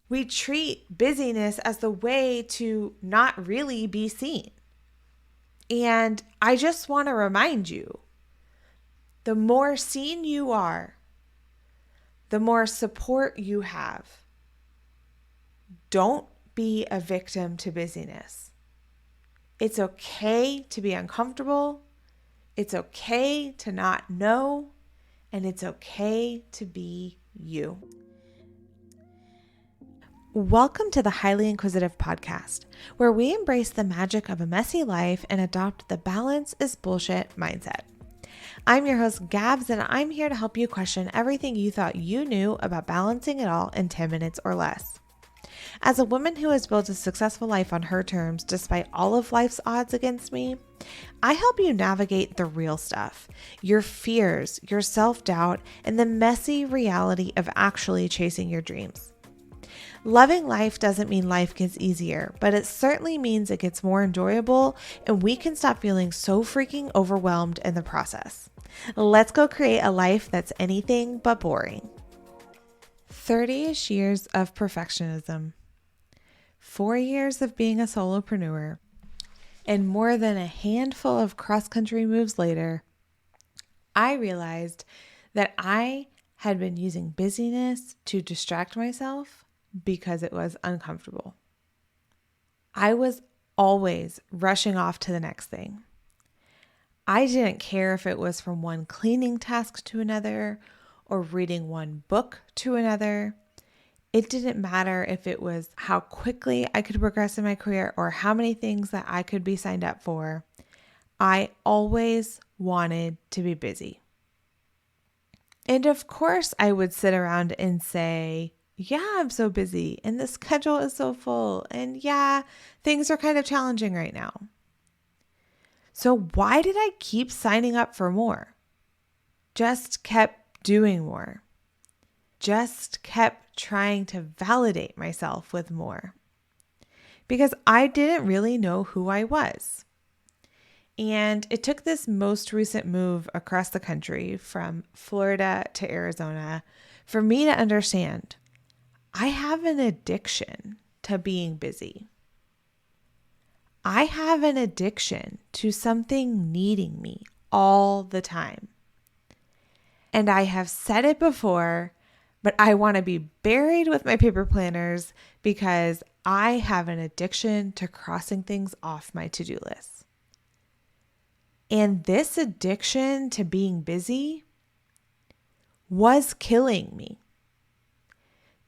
We treat busyness as the way to not really be seen. And I just want to remind you, the more seen you are, the more support you have. Don't be a victim to busyness. It's okay to be uncomfortable. It's okay to not know. And it's okay to be you. Welcome to the Highly Inquisitive podcast, where we embrace the magic of a messy life and adopt the balance is bullshit mindset. I'm your host, Gabs, and I'm here to help you question everything you thought you knew about balancing it all in 10 minutes or less. As a woman who has built a successful life on her terms despite all of life's odds against me, I help you navigate the real stuff, your fears, your self-doubt, and the messy reality of actually chasing your dreams. Loving life doesn't mean life gets easier, but it certainly means it gets more enjoyable and we can stop feeling so freaking overwhelmed in the process. Let's go create a life that's anything but boring. 30-ish years of perfectionism, 4 years of being a solopreneur, and more than a handful of cross-country moves later, I realized that I had been using busyness to distract myself because it was uncomfortable. I was always rushing off to the next thing. I didn't care if it was from one cleaning task to another or reading one book to another. It didn't matter if it was how quickly I could progress in my career or how many things that I could be signed up for. I always wanted to be busy. And of course, I would sit around and say, yeah, I'm so busy and the schedule is so full. And yeah, things are kind of challenging right now. So why did I keep signing up for more? Just kept doing more. Just kept trying to validate myself with more. Because I didn't really know who I was. And it took this most recent move across the country from Florida to Arizona for me to understand I have an addiction to being busy. I have an addiction to something needing me all the time. And I have said it before, but I want to be buried with my paper planners because I have an addiction to crossing things off my to-do list. And this addiction to being busy was killing me,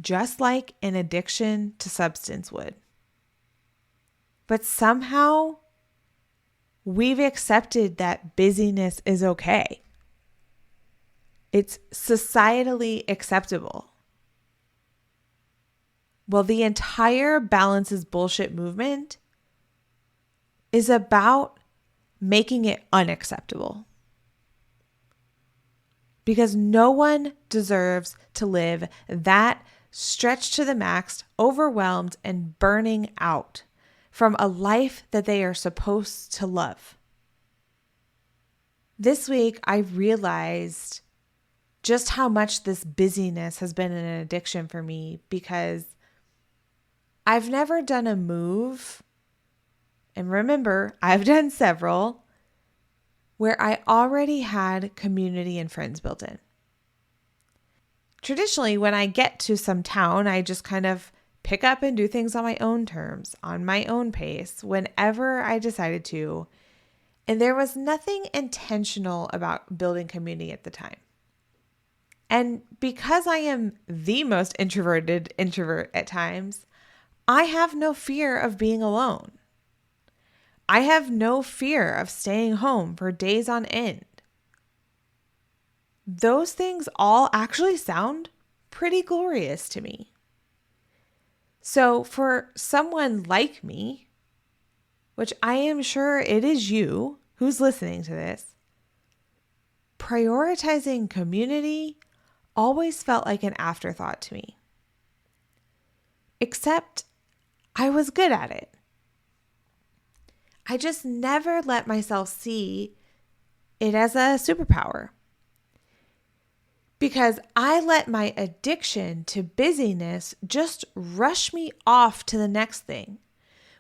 just like an addiction to substance would. But somehow we've accepted that busyness is okay. It's societally acceptable. Well, the entire balance is bullshit movement is about making it unacceptable. Because no one deserves to live that stretched to the max, overwhelmed, and burning out from a life that they are supposed to love. This week, I realized just how much this busyness has been an addiction for me because I've never done a move, and remember, I've done several, where I already had community and friends built in. Traditionally, when I get to some town, I just kind of pick up and do things on my own terms, on my own pace, whenever I decided to. And there was nothing intentional about building community at the time. And because I am the most introverted introvert at times, I have no fear of being alone. I have no fear of staying home for days on end. Those things all actually sound pretty glorious to me. So for someone like me, which I am sure it is you who's listening to this, prioritizing community always felt like an afterthought to me. Except I was good at it. I just never let myself see it as a superpower. because I let my addiction to busyness just rush me off to the next thing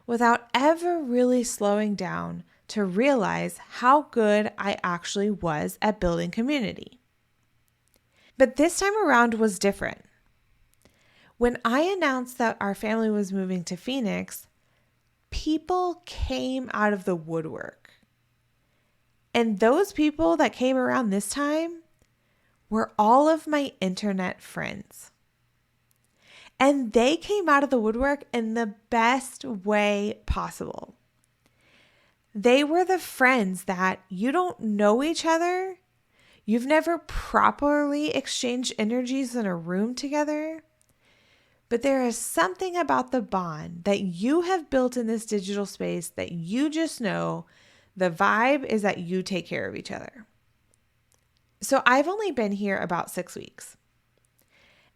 without ever really slowing down to realize how good I actually was at building community. But this time around was different. When I announced that our family was moving to Phoenix, people came out of the woodwork. And those people that came around this time were all of my internet friends. And they came out of the woodwork in the best way possible. They were the friends that you don't know each other. You've never properly exchanged energies in a room together. But there is something about the bond that you have built in this digital space that you just know the vibe is that you take care of each other. So I've only been here about 6 weeks.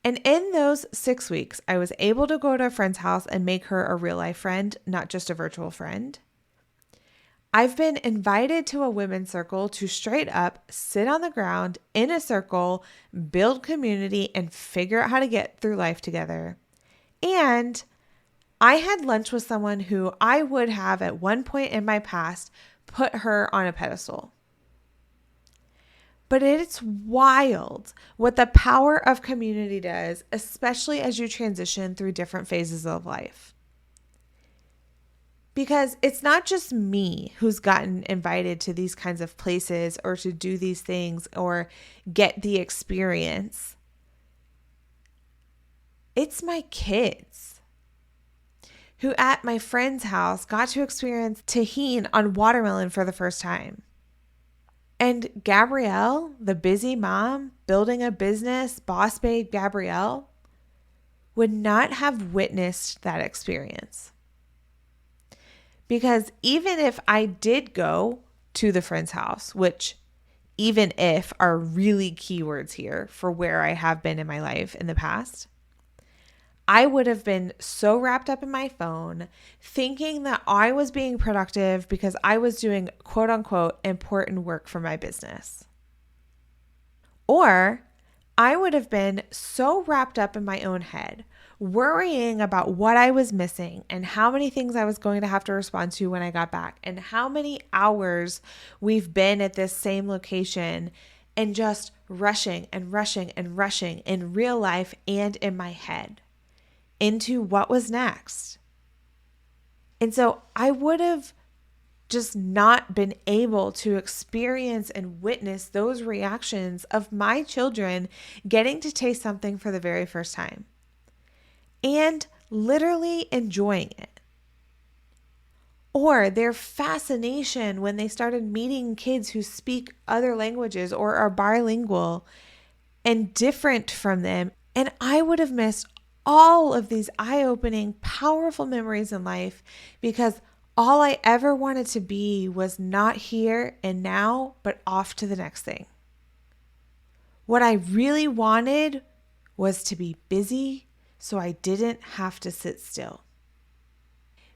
And in those 6 weeks, I was able to go to a friend's house and make her a real life friend, not just a virtual friend. I've been invited to a women's circle to straight up sit on the ground in a circle, build community, and figure out how to get through life together. And I had lunch with someone who I would have at one point in my past put her on a pedestal. But it's wild what the power of community does, especially as you transition through different phases of life. Because it's not just me who's gotten invited to these kinds of places or to do these things or get the experience. It's my kids who at my friend's house got to experience tahini on watermelon for the first time. And Gabrielle, the busy mom building a business, boss babe Gabrielle, would not have witnessed that experience. Because even if I did go to the friend's house, which even if are really keywords here for where I have been in my life in the past, I would have been so wrapped up in my phone thinking that I was being productive because I was doing quote unquote important work for my business. Or I would have been so wrapped up in my own head, worrying about what I was missing and how many things I was going to have to respond to when I got back and how many hours we've been at this same location and just rushing and rushing and rushing in real life and in my head into what was next. And so I would have just not been able to experience and witness those reactions of my children getting to taste something for the very first time and literally enjoying it. Or their fascination when they started meeting kids who speak other languages or are bilingual and different from them. And I would have missed all of these eye-opening, powerful memories in life because all I ever wanted to be was not here and now, but off to the next thing. What I really wanted was to be busy so I didn't have to sit still.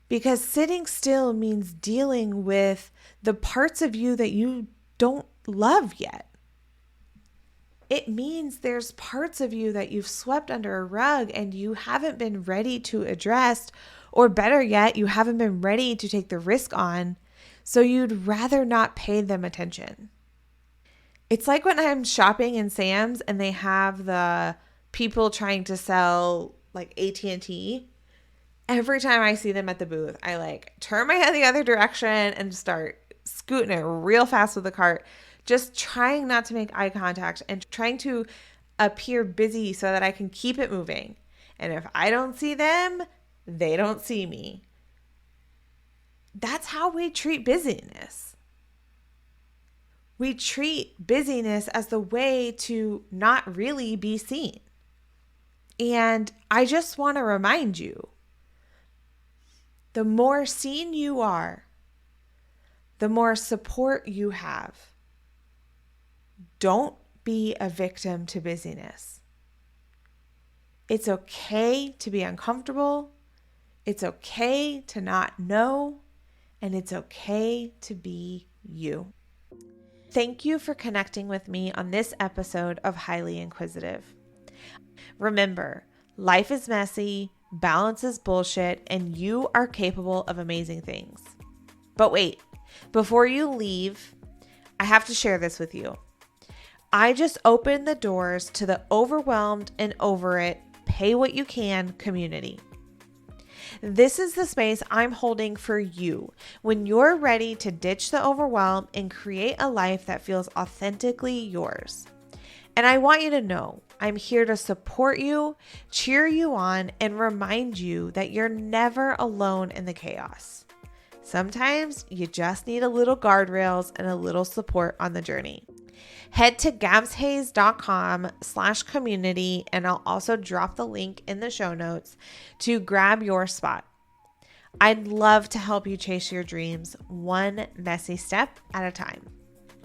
Because sitting still means dealing with the parts of you that you don't love yet. It means there's parts of you that you've swept under a rug and you haven't been ready to address, or better yet, you haven't been ready to take the risk on, so you'd rather not pay them attention. It's like when I'm shopping in Sam's and they have the people trying to sell like AT&T. Every time I see them at the booth, I turn my head the other direction and start scooting it real fast with the cart, just trying not to make eye contact and trying to appear busy so that I can keep it moving. And if I don't see them, they don't see me. That's how we treat busyness. We treat busyness as the way to not really be seen. And I just want to remind you, the more seen you are, the more support you have. Don't be a victim to busyness. It's okay to be uncomfortable. It's okay to not know. And it's okay to be you. Thank you for connecting with me on this episode of Highly Inquisitive. Remember, life is messy, balance is bullshit, and you are capable of amazing things. But wait, before you leave, I have to share this with you. I just opened the doors to the Overwhelmed and Over It, Pay What You Can community. This is the space I'm holding for you when you're ready to ditch the overwhelm and create a life that feels authentically yours. And I want you to know I'm here to support you, cheer you on, and remind you that you're never alone in the chaos. Sometimes you just need a little guardrails and a little support on the journey. Head to gabshayes.com/community, and I'll also drop the link in the show notes to grab your spot. I'd love to help you chase your dreams one messy step at a time.